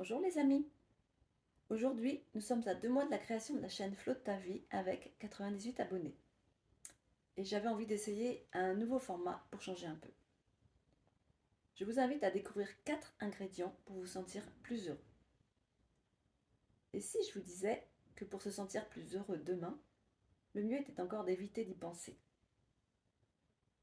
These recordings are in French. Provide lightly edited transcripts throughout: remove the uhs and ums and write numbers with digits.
Bonjour les amis. Aujourd'hui, nous sommes à 2 mois de la création de la chaîne Flow de ta vie avec 98 abonnés. Et j'avais envie d'essayer un nouveau format pour changer un peu. Je vous invite à découvrir 4 ingrédients pour vous sentir plus heureux. Et si je vous disais que pour se sentir plus heureux demain, le mieux était encore d'éviter d'y penser.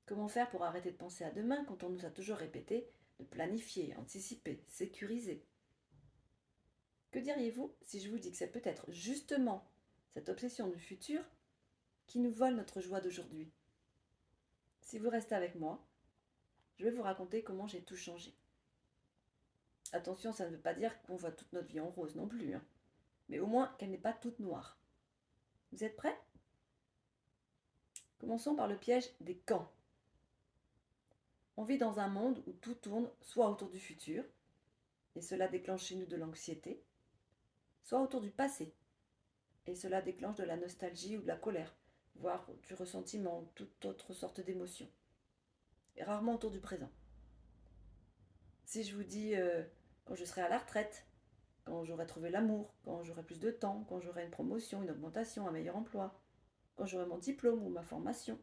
Comment faire pour arrêter de penser à demain quand on nous a toujours répété de planifier, anticiper, sécuriser? Que diriez-vous si je vous dis que c'est peut-être justement cette obsession du futur qui nous vole notre joie d'aujourd'hui? Si vous restez avec moi, je vais vous raconter comment j'ai tout changé. Attention, ça ne veut pas dire qu'on voit toute notre vie en rose non plus, hein, mais au moins qu'elle n'est pas toute noire. Vous êtes prêts? Commençons par le piège des quand. On vit dans un monde où tout tourne soit autour du futur, et cela déclenche chez nous de l'anxiété, soit autour du passé, et cela déclenche de la nostalgie ou de la colère, voire du ressentiment ou toute autre sorte d'émotion, et rarement autour du présent. Si je vous dis quand je serai à la retraite, quand j'aurai trouvé l'amour, quand j'aurai plus de temps, quand j'aurai une promotion, une augmentation, un meilleur emploi, quand j'aurai mon diplôme ou ma formation,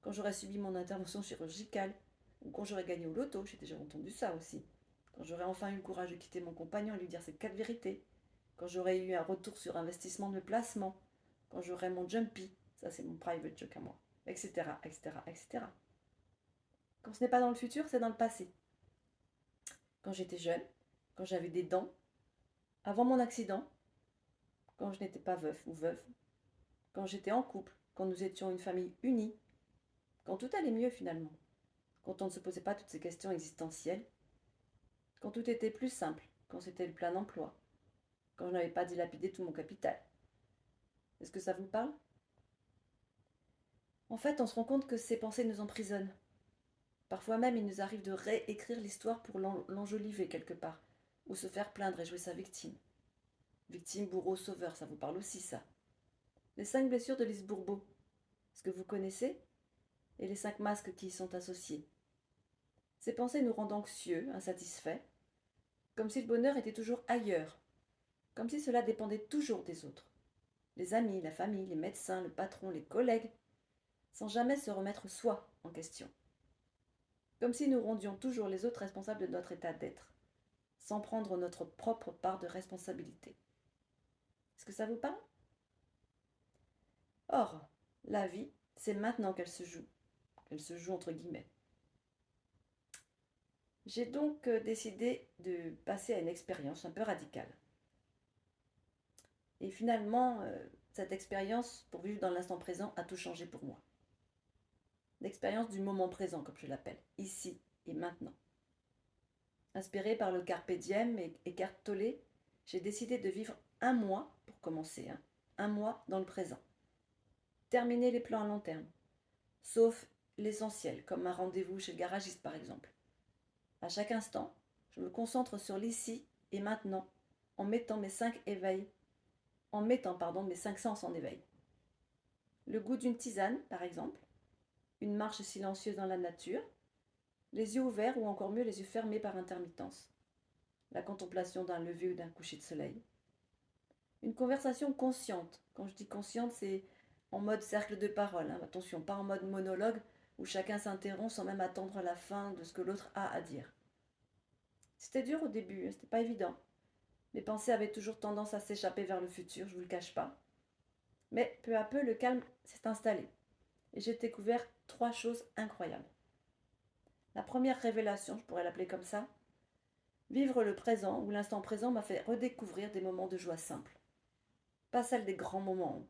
quand j'aurai subi mon intervention chirurgicale, ou quand j'aurai gagné au loto, j'ai déjà entendu ça aussi, quand j'aurai enfin eu le courage de quitter mon compagnon et lui dire ces 4 vérités, quand j'aurai eu un retour sur investissement de mes placements, quand j'aurai mon jumpy, ça c'est mon private joke à moi, etc., etc., etc. Quand ce n'est pas dans le futur, c'est dans le passé. Quand j'étais jeune, quand j'avais des dents, avant mon accident, quand je n'étais pas veuf ou veuve, quand j'étais en couple, quand nous étions une famille unie, quand tout allait mieux finalement, quand on ne se posait pas toutes ces questions existentielles, quand tout était plus simple, quand c'était le plein emploi, quand je n'avais pas dilapidé tout mon capital. Est-ce que ça vous parle? En fait, on se rend compte que ces pensées nous emprisonnent. Parfois même, il nous arrive de réécrire l'histoire pour l'enjoliver quelque part, ou se faire plaindre et jouer sa victime. Victime, bourreau, sauveur, ça vous parle aussi ça. Les 5 blessures de Lise Bourbeau, est-ce que vous connaissez? Et les 5 masques qui y sont associés. Ces pensées nous rendent anxieux, insatisfaits, comme si le bonheur était toujours ailleurs, comme si cela dépendait toujours des autres. Les amis, la famille, les médecins, le patron, les collègues, sans jamais se remettre soi en question. Comme si nous rendions toujours les autres responsables de notre état d'être, sans prendre notre propre part de responsabilité. Est-ce que ça vous parle? Or, la vie, c'est maintenant qu'elle se joue. Elle se joue entre guillemets. J'ai donc décidé de passer à une expérience un peu radicale. Et finalement, cette expérience, pour vivre dans l'instant présent, a tout changé pour moi. L'expérience du moment présent, comme je l'appelle, ici et maintenant. Inspirée par le Carpe Diem et Eckhart Tolle, j'ai décidé de vivre un mois, pour commencer, un mois dans le présent. Terminer les plans à long terme, sauf l'essentiel, comme un rendez-vous chez le garagiste par exemple. À chaque instant, je me concentre sur l'ici et maintenant, en mettant mes 5 éveils, mes 5 sens en éveil. Le goût d'une tisane, par exemple, une marche silencieuse dans la nature, les yeux ouverts ou encore mieux les yeux fermés par intermittence, la contemplation d'un lever ou d'un coucher de soleil. Une conversation consciente. Quand je dis consciente, c'est en mode cercle de parole. Attention, pas en mode monologue où chacun s'interrompt sans même attendre la fin de ce que l'autre a à dire. C'était dur au début, c'était pas évident. Mes pensées avaient toujours tendance à s'échapper vers le futur, je vous le cache pas. Mais peu à peu, le calme s'est installé. Et j'ai découvert 3 choses incroyables. La première révélation, je pourrais l'appeler comme ça, vivre le présent ou l'instant présent m'a fait redécouvrir des moments de joie simples. Pas celle des grands moments,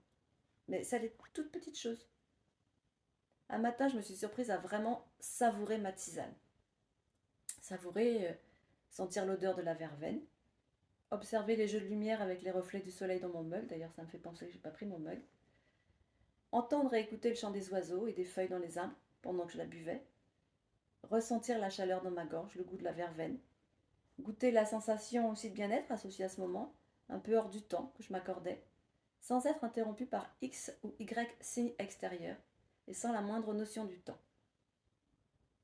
mais celle des toutes petites choses. Un matin, je me suis surprise à vraiment savourer ma tisane. Savourer, sentir l'odeur de la verveine, observer les jeux de lumière avec les reflets du soleil dans mon mug, d'ailleurs ça me fait penser que je n'ai pas pris mon mug, entendre et écouter le chant des oiseaux et des feuilles dans les arbres pendant que je la buvais, ressentir la chaleur dans ma gorge, le goût de la verveine, goûter la sensation aussi de bien-être associée à ce moment, un peu hors du temps que je m'accordais, sans être interrompue par X ou Y signe extérieur et sans la moindre notion du temps.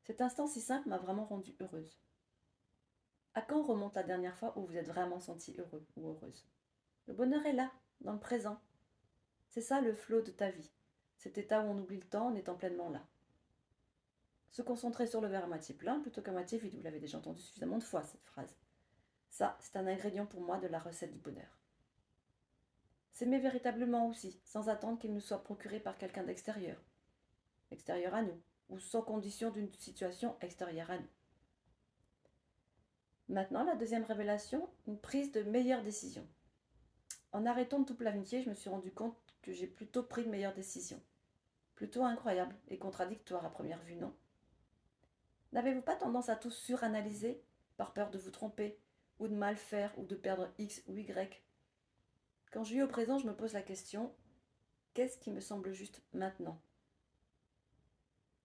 Cet instant si simple m'a vraiment rendue heureuse. À quand remonte la dernière fois où vous êtes vraiment senti heureux ou heureuse? Le bonheur est là, dans le présent. C'est ça le flow de ta vie. Cet état où on oublie le temps en étant pleinement là. Se concentrer sur le verre à moitié plein plutôt qu'à moitié vide. Vous l'avez déjà entendu suffisamment de fois, cette phrase. Ça, c'est un ingrédient pour moi de la recette du bonheur. S'aimer véritablement aussi, sans attendre qu'il nous soit procuré par quelqu'un d'extérieur, extérieur à nous, ou sans condition d'une situation extérieure à nous. Maintenant, la deuxième révélation, une prise de meilleures décisions. En arrêtant de tout planifier, je me suis rendu compte que j'ai plutôt pris de meilleures décisions. Plutôt incroyable et contradictoire à première vue, non? N'avez-vous pas tendance à tout suranalyser par peur de vous tromper, ou de mal faire, ou de perdre X ou Y? Quand je vis au présent, je me pose la question, qu'est-ce qui me semble juste maintenant?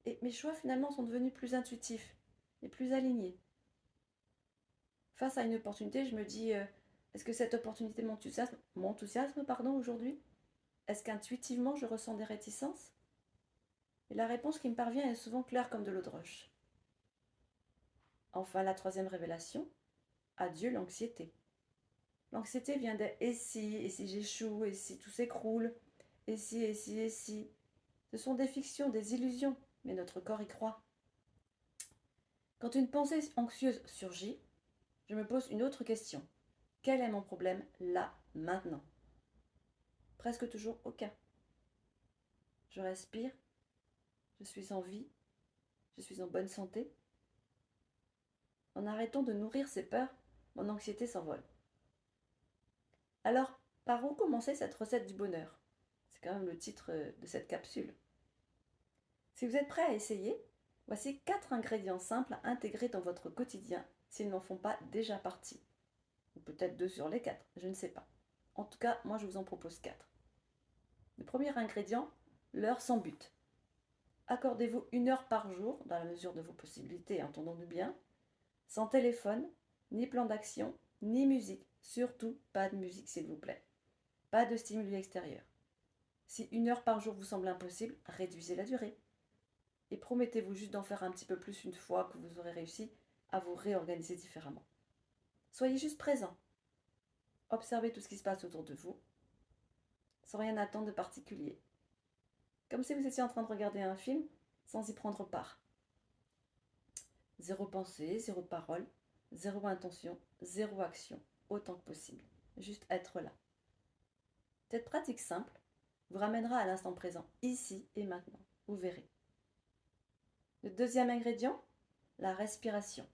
Et mes choix finalement sont devenus plus intuitifs et plus alignés. Face à une opportunité, je me dis, est-ce que cette opportunité m'enthousiasme aujourd'hui? Est-ce qu'intuitivement je ressens des réticences? Et la réponse qui me parvient est souvent claire comme de l'eau de roche. Enfin, la troisième révélation, adieu l'anxiété. L'anxiété vient des et si j'échoue, et si tout s'écroule, et si, et si, et si. Ce sont des fictions, des illusions, mais notre corps y croit. Quand une pensée anxieuse surgit, je me pose une autre question. Quel est mon problème là, maintenant? Presque toujours aucun. Je respire, je suis en vie, je suis en bonne santé. En arrêtant de nourrir ces peurs, mon anxiété s'envole. Alors, par où commencer cette recette du bonheur? C'est quand même le titre de cette capsule. Si vous êtes prêt à essayer, voici 4 ingrédients simples à intégrer dans votre quotidien s'ils n'en font pas déjà partie. Ou peut-être 2 sur les 4, je ne sais pas. En tout cas, moi je vous en propose 4. Le premier ingrédient, l'heure sans but. Accordez-vous 1 heure par jour, dans la mesure de vos possibilités, entendons-nous bien, sans téléphone, ni plan d'action, ni musique. Surtout pas de musique s'il vous plaît. Pas de stimuli extérieur. Si 1 heure par jour vous semble impossible, réduisez la durée. Et promettez-vous juste d'en faire un petit peu plus une fois que vous aurez réussi à vous réorganiser différemment. Soyez juste présent. Observez tout ce qui se passe autour de vous, sans rien attendre de particulier. Comme si vous étiez en train de regarder un film sans y prendre part. Zéro pensée, zéro parole, zéro intention, zéro action, autant que possible. Juste être là. Cette pratique simple vous ramènera à l'instant présent, ici et maintenant. Vous verrez. Le deuxième ingrédient, la respiration.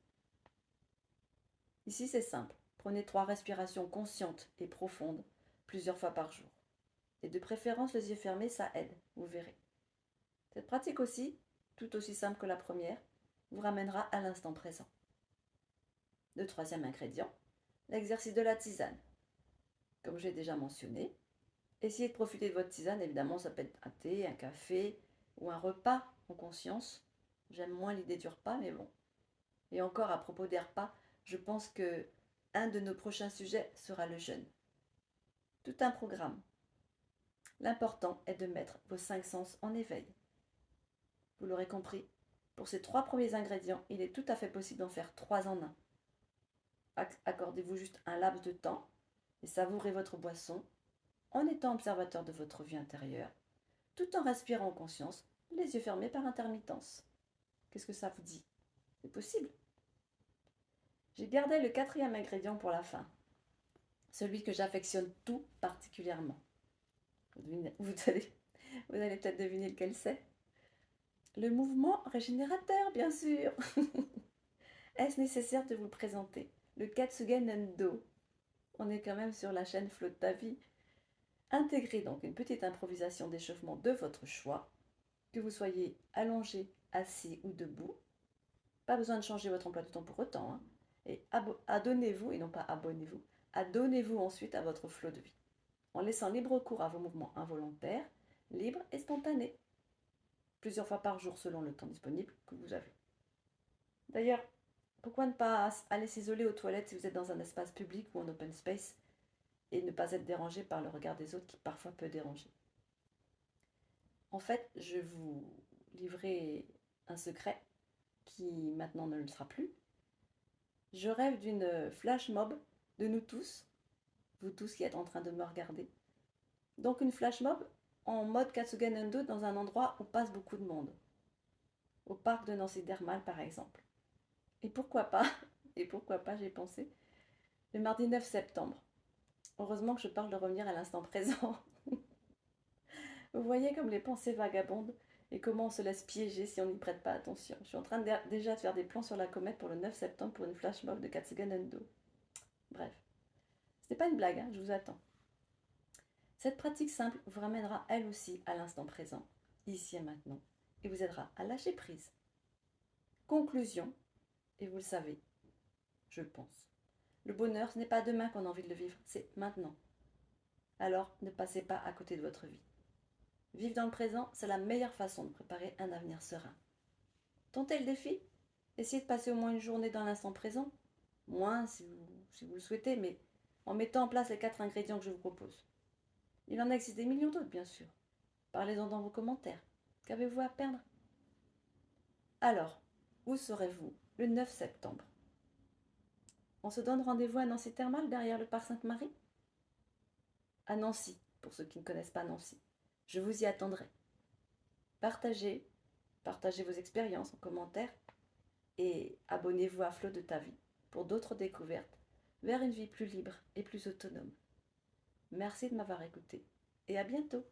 Ici, c'est simple. Prenez 3 respirations conscientes et profondes plusieurs fois par jour. Et de préférence, les yeux fermés, ça aide, vous verrez. Cette pratique aussi, tout aussi simple que la première, vous ramènera à l'instant présent. Le troisième ingrédient, l'exercice de la tisane. Comme j'ai déjà mentionné, essayez de profiter de votre tisane. Évidemment, ça peut être un thé, un café ou un repas en conscience. J'aime moins l'idée du repas, mais bon. Et encore, à propos des repas, je pense que un de nos prochains sujets sera le jeûne. Tout un programme. L'important est de mettre vos 5 sens en éveil. Vous l'aurez compris, pour ces 3 premiers ingrédients, il est tout à fait possible d'en faire 3 en 1. Accordez-vous juste un laps de temps et savourez votre boisson en étant observateur de votre vie intérieure, tout en respirant en conscience, les yeux fermés par intermittence. Qu'est-ce que ça vous dit? C'est possible. J'ai gardé le 4e ingrédient pour la fin, celui que j'affectionne tout particulièrement. Vous allez peut-être deviner lequel c'est. Le mouvement régénérateur, bien sûr. Est-ce nécessaire de vous le présenter? Le Katsugen Endo. On est quand même sur la chaîne Flow de ta vie. Intégrez donc une petite improvisation d'échauffement de votre choix, que vous soyez allongé, assis ou debout. Pas besoin de changer votre emploi du temps pour autant. Hein. Et adonnez-vous, et non pas abonnez-vous, adonnez-vous ensuite à votre flot de vie, en laissant libre cours à vos mouvements involontaires, libres et spontanés, plusieurs fois par jour selon le temps disponible que vous avez. D'ailleurs, pourquoi ne pas aller s'isoler aux toilettes si vous êtes dans un espace public ou en open space et ne pas être dérangé par le regard des autres qui parfois peut déranger. En fait, je vais vous livrer un secret qui maintenant ne le sera plus. Je rêve d'une flash mob de nous tous, vous tous qui êtes en train de me regarder. Donc une flash mob en mode Katsugen Endo dans un endroit où passe beaucoup de monde. Au parc de Nancy Dermal par exemple. Et pourquoi pas, j'ai pensé, le mardi 9 septembre. Heureusement que je parle de revenir à l'instant présent. Vous voyez comme les pensées vagabondent et comment on se laisse piéger si on n'y prête pas attention. Je suis en train déjà de faire des plans sur la comète pour le 9 septembre pour une flash mob de Katsugen Endo. Bref, ce n'est pas une blague, hein, je vous attends. Cette pratique simple vous ramènera elle aussi à l'instant présent, ici et maintenant, et vous aidera à lâcher prise. Conclusion, et vous le savez, je le pense. Le bonheur, ce n'est pas demain qu'on a envie de le vivre, c'est maintenant. Alors, ne passez pas à côté de votre vie. Vivre dans le présent, c'est la meilleure façon de préparer un avenir serein. Tentez le défi. Essayez de passer au moins une journée dans l'instant présent. Moins si vous le souhaitez, mais en mettant en place les 4 ingrédients que je vous propose. Il en existe des millions d'autres, bien sûr. Parlez-en dans vos commentaires. Qu'avez-vous à perdre? Alors, où serez-vous le 9 septembre? On se donne rendez-vous à Nancy Thermal, derrière le parc Sainte-Marie? À Nancy, pour ceux qui ne connaissent pas Nancy. Je vous y attendrai. Partagez vos expériences en commentaire et abonnez-vous à Flow de ta vie pour d'autres découvertes vers une vie plus libre et plus autonome. Merci de m'avoir écouté et à bientôt.